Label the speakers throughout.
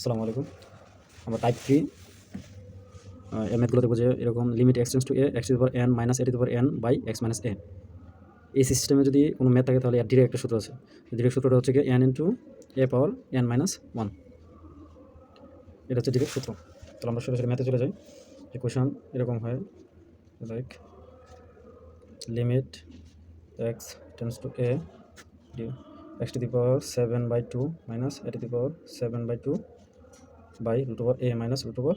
Speaker 1: আসসালামু আলাইকুম। আমরা টাইপ 3 এর ম্যাথগুলোতে বুঝে এরকম limit x tends to a x to the power n minus a to the power n by x minus a। এই সিস্টেমে যদি কোনো ম্যাথ থাকে তাহলে এর ডিরেক্ট একটা সূত্র আছে। ডিরেক্ট সূত্রটা হচ্ছে গিয়ে n into a power n minus 1। এটা হচ্ছে ডিরেক্ট সূত্র। তাহলে আমরা সরাসরি ম্যাথে চলে যাই। ইকুয়েশন এরকম হয়, like limit x tends to a x to the power 7/2 minus a to the power 7/2 by root over a minus root over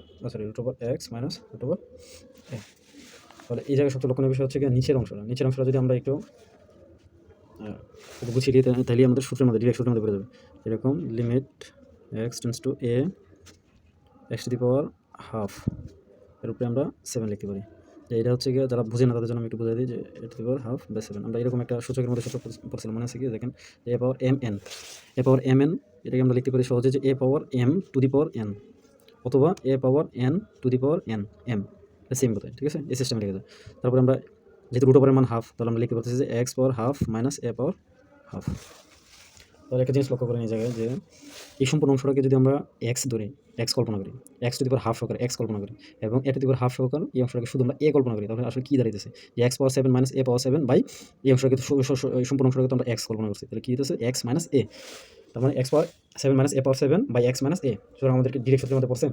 Speaker 1: x minus root over a। তাহলে এই জায়গায় সবচেয়ে লক্ষণীয় বিষয় হচ্ছে গিয়ে নিচের অংশটা যদি আমরা একটু গুছিয়ে দিই তাহলে আমাদের সূত্রের মধ্যে ডিরেক্ট সূত্রের মধ্যে পড়ে যাবে। এরকম limit x tends to a x to the power half এর উপরে আমরা 7 লিখতে পারি। যে এটা হচ্ছে গিয়ে যারা বুঝে না তাদের জন্য আমি একটু বুঝাই দিই যে a to the power half by 7। আমরা এরকম একটা সূচকের মধ্যে সূত্র পড়ছিলাম, মনে আছে কি? দেখেন a পাওয়ার mn এটাকে আমরা লিখতে পারি সহজে যে a power m two the power n অথবা a power n two the power n m same কথা, ঠিক আছে? এই সিস্টেমে লিখে যায়। তারপরে আমরা যেহেতু রুট ওভারের মান হাফ, তাহলে আমরা লিখতে পারতেছি যে x power half minus a power half. তাহলে একটা জিনিস লক্ষ্য করেন এই জায়গায় যে এই সম্পূর্ণ অংশটাকে যদি আমরা x ধরি, x কল্পনা করি, x to the power half সহকারে x কল্পনা করি এবং a to the power half সহকারে এই অংশটাকে শুধু আমরা a কল্পনা করি, তাহলে আসলে কী দাঁড়াইতেছে যে x power 7 minus a power 7 by এই অংশটাকে সম্পূর্ণ অংশটাকে তো আমরা x কল্পনা করছি, তাহলে কী হইতেছে x মাইনাস a। তার মানে x power 7 minus a power 7 by x minus a। সুতরাং আমাদেরকে ডিরেক্ট সূত্রের মধ্যে পড়ছে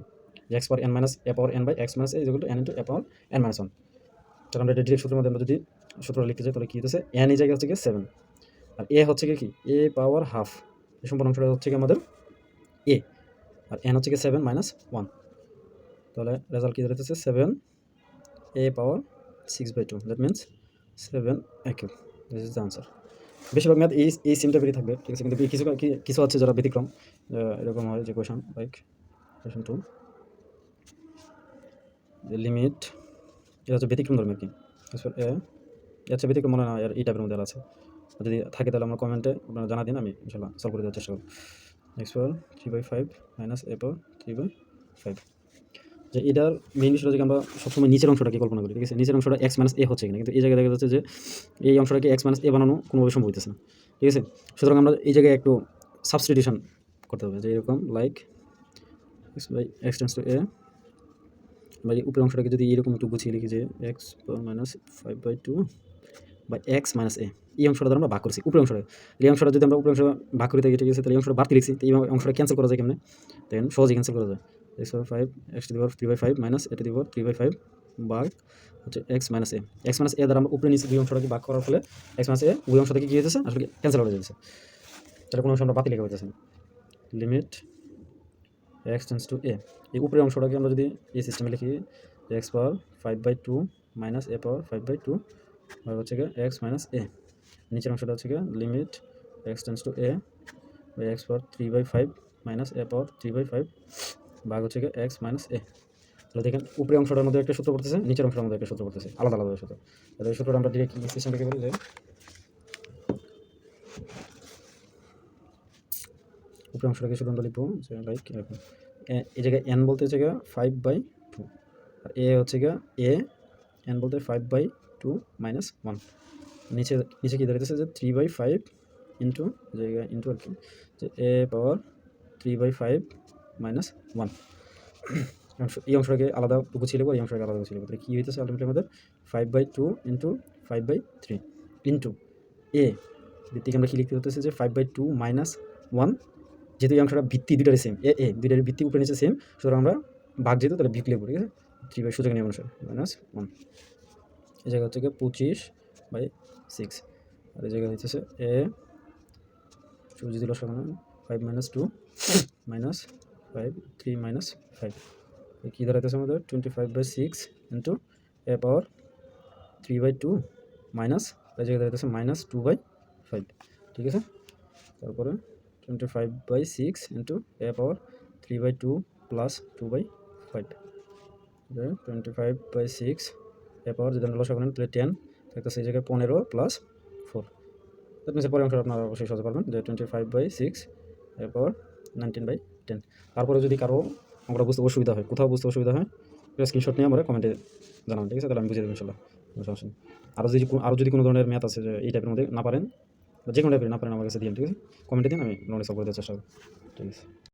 Speaker 1: যে x power n minus a power n by x minus a is equal to n into a power n minus 1। তাহলে আমরা এটা ডিরেক্ট সূত্রের মধ্যে আমরা যদি সূত্রটা লিখতে চাই তাহলে কী হইতেছে n এই জায়গায় হচ্ছে কি 7 আর a হচ্ছে কি a পাওয়ার হাফ, এই সম্পূর্ণ অংশটা হচ্ছে কি আমাদের a আর n হচ্ছে কি 7 মাইনাস 1। তাহলে রেজাল্ট কী দাঁড়াইতেছে 7 a power 6/2, that means 7 a cube. This is the answer. বেশিরভাগ ম্যাথ এই সিমটা বেরিয়ে থাকবে, ঠিক আছে? কিন্তু কিছু আছে যারা ব্যতিক্রম, এরকম হয় যে কোয়েশন লাইক কোয়েশন 2 যে লিমিট, এটা হচ্ছে ব্যতিক্রম ধর্মের কি এ হচ্ছে ব্যতিক্রম মনে না আর এই টাইপের মধ্যে আছে। যদি থাকে তাহলে আমরা কমেন্টে আপনারা জানা দিন, আমি ইনশাল্লাহ সলভ করে দেওয়ার চেষ্টা করব। x power 3/5 minus a power 3/5। যে এটার মেইন বিষয়টা যে আমরা সবসময় নিচের অংশটাকে কল্পনা করি, ঠিক আছে? নিচের অংশটা x মাইনাস a হচ্ছে কিনা, কিন্তু এই জায়গায় দেখা যাচ্ছে যে এই অংশটাকে x মাইনাস a বানানো কোনোভাবে সম্ভব হইতেছে না, ঠিক আছে? সুতরাং আমরা এই জায়গায় একটু সাবস্টিটিউশন করতে হবে, যে এরকম like x tends to a বা এই উপরের অংশটাকে যদি এরকম একটু গুছিয়ে লিখি যে x পাওয়ার মাইনাস 5/2 বা x মাইনাস a। এই অংশটা ধর আমরা ভাগ করছি উপরের অংশটা, এই অংশটা যদি আমরা উপরের অংশ ভাগ করে থাকি, ঠিক আছে? তাহলে এই অংশটা বাড়তি লিখছি, তো এই অংশটা ক্যান্সেল করা যায় কেমনে? দেন সহজেই ক্যান্সেল করা যায়। x power 5 x to the power 3/5 minus a to the power 3/5 ভাগ হচ্ছে x minus a। x minus a দ্বারা আমরা উপরে নিচে দুই অংশটাকে ভাগ করার ফলে x মাইনাস a উভয় অংশ থেকে কী হয়েছে আসলে ক্যান্সেল হয়ে যাচ্ছে। তাহলে কোনো অংশ আমরা বাতিল লেখা হইতেছে না। Limit x tends to a, এই উপরের অংশটাকে আমরা যদি এই সিস্টেমে লিখি যে x পাওয়ার 5/2 মাইনাস a পাওয়ার 5/2 ভাগ হচ্ছে গিয়ে x মাইনাস a। নিচের অংশটা হচ্ছে গিয়ে limit x tends to a by x power 3/5 minus a power 3/5 ভাগ হচ্ছে গিয়ে x মাইনাস a। তাহলে দেখেন উপরের অংশটার মধ্যে একটা সূত্র পড়তেছে, নিচের অংশের মধ্যে একটা সূত্র পড়তেছে, আলাদা আলাদা সূত্র। তাহলে এই সূত্রটা আমরা ডিরেক্ট সিস্টেম লিখে বলি যে উপরের অংশটাকে শুধু আমরা লিখবো যে লাইক এরকম এই জায়গায় n বলতে হচ্ছে গিয়ে 5/2 আর a হচ্ছে গিয়ে a n বলতে 5/2 মাইনাস 1। নিচে কী দাঁড়াইতেছে যে 3/5 ইন্টু জায়গায় ইন্টু আর কি যে a পাওয়ার 3/5 মাইনাস 1। এই অংশটাকে আলাদা গুছিয়ে লিখবো, এই অংশটাকে আলাদা গুছিয়ে লিখবো, তাহলে কী হইতেছে আলটিমেটলি আমাদের 5/2 ইন্টু 5/3 ইন্টু a ভিত্তিক আমরা কী লিখতে হতেছে যে 5/2 মাইনাস 1। যেহেতু এই অংশটা ভিত্তি দুইটারই সেম, এ দুইটার ভিত্তি উপরে নিচে সেম, সুতরাং আমরা ভাগ যেহেতু তাহলে ভিত্তি লিখবো, ঠিক আছে? 3/সূচক নিয়ম অনুসারে মাইনাস 1। এই জায়গা হচ্ছে 25/6 আর এই জায়গায় হচ্ছে a সূর্য দিল সমান 5 মাইনাস 2 মাইনাস 5 3 মাইনাস 5 কী দাঁড়াইতেছে আমাদের 25/6 ইন্টু a পাওয়ার 3/2 মাইনাস এই জায়গায় দাঁড়াইতেছে মাইনাস 2/5, ঠিক আছে? তারপরে 25/6 into a power 3/2 plus 2/5। 25/6 a পাওয়ার যদি আমরা লসাগু নেন তাহলে 10 থাকতেছে এই জায়গায় 15 প্লাস 4। দ্যাট মিনস পরের অংশটা আপনারা অবশ্যই সহজে পারবেন যে 25/6 a পাওয়ার 19/10। তারপরে যদি কারো আমরা বুঝতে অসুবিধা হয়, কোথাও বুঝতে অসুবিধা হয়, স্ক্রিনশট নিয়ে আমরা কমেন্টে জানাবেন, ঠিক আছে? তাহলে আমি বুঝিয়ে দেবো ইনশাল্লাহ, কোনো সমস্যা নেই। আরও যদি কোনো ধরনের ম্যাথ আছে যে এই টাইপের মধ্যে না পারেন বা যে কোনো টাইপের না পারেন আমার কাছে দিন, ঠিক আছে? কমেন্টে দিন, আমি নলেজ সলভ করে দেওয়ার চেষ্টা করব, ঠিক আছে?